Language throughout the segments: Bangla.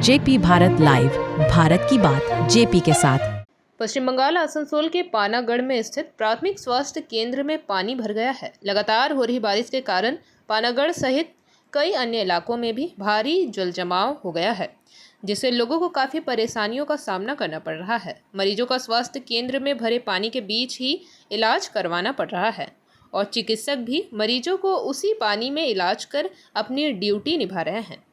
जेपी भारत लाइव, भारत की बात जेपी के साथ। पश्चिम बंगाल आसनसोल के पानागढ़ में स्थित प्राथमिक स्वास्थ्य केंद्र में पानी भर गया है। लगातार हो रही बारिश के कारण पानागढ़ सहित कई अन्य इलाकों में भी भारी जल जमाव हो गया है, जिससे लोगों को काफ़ी परेशानियों का सामना करना पड़ रहा है। मरीजों का स्वास्थ्य केंद्र में भरे पानी के बीच ही इलाज करवाना पड़ रहा है और चिकित्सक भी मरीजों को उसी पानी में इलाज कर अपनी ड्यूटी निभा रहे हैं।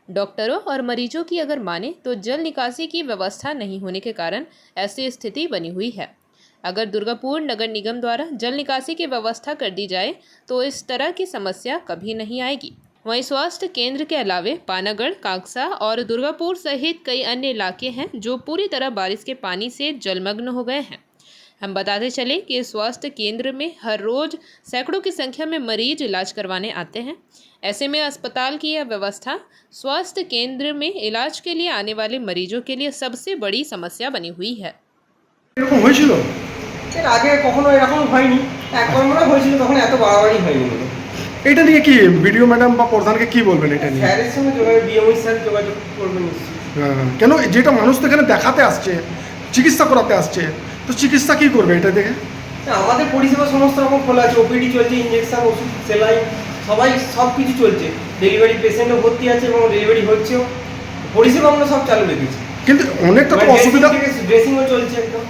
डॉक्टरों और मरीजों की अगर माने तो जल निकासी की व्यवस्था नहीं होने के कारण ऐसी स्थिति बनी हुई है। अगर दुर्गापुर नगर निगम द्वारा जल निकासी की व्यवस्था कर दी जाए तो इस तरह की समस्या कभी नहीं आएगी। वहीं स्वास्थ्य केंद्र के अलावे पानागढ़, कांगसा और दुर्गापुर सहित कई अन्य इलाके हैं जो पूरी तरह बारिश के पानी से जलमग्न हो गए हैं। हम बताते चले कि स्वास्थ्य केंद्र में हर रोज सैकड़ों की संख्या में मरीज इलाज करवाने आते हैं। ऐसे में अस्पताल की यह व्यवस्था स्वास्थ्य केंद्र में इलाज के लिए आने वाले मरीजों के लिए सबसे बड़ी समस्या बनी हुई है। এরকম হয়েছিল এর আগে কখনো এরকম হয়নি, একবার মনে হয়েছিল, তখন এত বাড়াবাড়ি হয়নি। এটা নিয়ে কি ভিডিও ম্যাডাম বা প্রধানকে কি বলবেন এটা নিয়ে? স্যারের সঙ্গে যোগাযোগ, বিএমই স্যার যোগাযোগ করবেন নিশ্চয়ই। কেন যেটা মানুষ তো এখানে দেখাতে আসছে, চিকিৎসা করাতে আসছে, তো চিকিৎসা কি করবে এটা দেখে? আমাদের পরিষেবা সমস্ত রকম খোলা আছে, ওপিডি চলছে, ইনজেকশন, ওষুধ, সেলাই, সব কিছু চলছে। ডেলিভারি পেশেন্টও ভর্তি আছে এবং ডেলিভারি হচ্ছেও। পরিষেবা আমরা সব চালু রেখেছি। কিন্তু অনেকটা তো অসুবিধা, ড্রেসিংও চলছে একদম।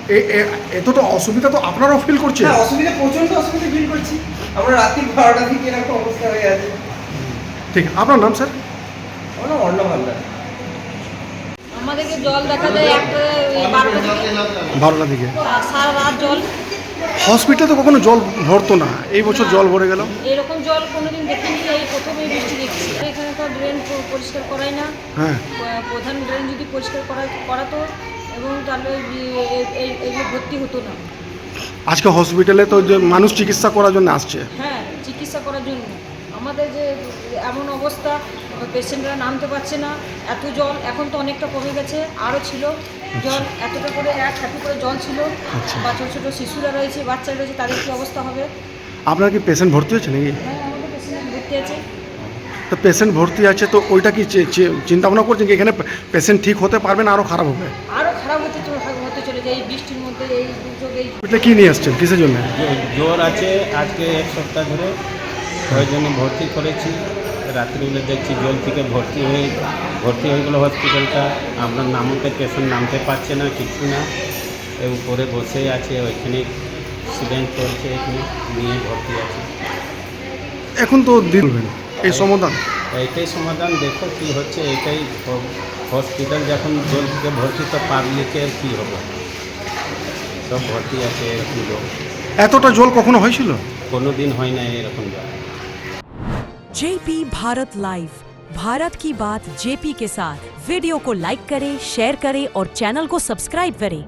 এতটা অসুবিধা তো আপনারাও ফিল করছেন? হ্যাঁ, অসুবিধা, প্রচণ্ড অসুবিধা ফিল করছি। আমরা রাত্রি 12টা থেকে এরকম অবস্থা হয়ে আছে। ঠিক, আপনার নাম স্যার? আমার নাম অর্ণব হালদার। আমাদেরকে জল দেখা যায় একটা 12টা থেকে সারা রাত জল। হসপিটালে তো কখনো জল ভরতো না, এই বছর জল ভরে গেল। এরকম জল কোনোদিন দেখিনি, এই প্রথমে বৃষ্টি দেখছি। এখানে তো ড্রেন পরিষ্কার করাই না। হ্যাঁ, প্রধান ড্রেন যদি পরিষ্কার করাতো এবং তাহলে এগুলো ভর্তি হতো না। আজকে হসপিটালে তো যে মানুষ চিকিৎসা করার জন্য আসছে। হ্যাঁ, চিকিৎসা করার জন্য আমাদের যে এমন অবস্থা, পেশেন্টরা নামতে পারছে না, এত জল। এখন তো অনেকটা কমে গেছে, আরও ছিল জল, এতটা করে 1 হাঁটু করে জল ছিল। বা ছোটো ছোটো শিশুরা রয়েছে, বাচ্চারা রয়েছে, তাদের কী অবস্থা হবে? আপনার কি পেশেন্ট ভর্তি হচ্ছে নাকি? হ্যাঁ, আমাদের পেশেন্ট ভর্তি আছে। তো পেশেন্ট ভর্তি আছে, তো ওইটা কি চিন্তা ভাবনা করছেন যে এখানে পেশেন্ট ঠিক হতে পারবে না, আরও খারাপ হবে? আরও খারাপ হতে চলে যায় এই বৃষ্টির মধ্যে, এই দুর্যোগে। এটা কি নিয়ে আসছেন, কিসের জন্য? জ্বর আছে আজকে 1 সপ্তাহ ধরে, ওই জন্য ভর্তি করেছি। রাত্রিবেলা দেখছি জল থেকে ভর্তি হয়ে গেলো হসপিটালটা। আপনার নামতে পেশেন্ট নামতে পারছে না, কিছু না, এর উপরে বসে আছে, ওইখানে সিডেন্ট করছে, এখানে নিয়ে ভর্তি আছে। এখন তো দিবেন এই সমাধান, এইটাই সমাধান, দেখো কী হচ্ছে। এটাই হসপিটাল যখন জল থেকে ভর্তি, তো পাবলিকের কী হবে? সব ভর্তি আছে এরকম জল। এতটা জল কখনো হয়েছিল? কোনো দিন হয় না এরকম জল। जेपी भारत लाइव, भारत की बात जेपी के साथ। वीडियो को लाइक करें, शेयर करें और चैनल को सब्सक्राइब करें।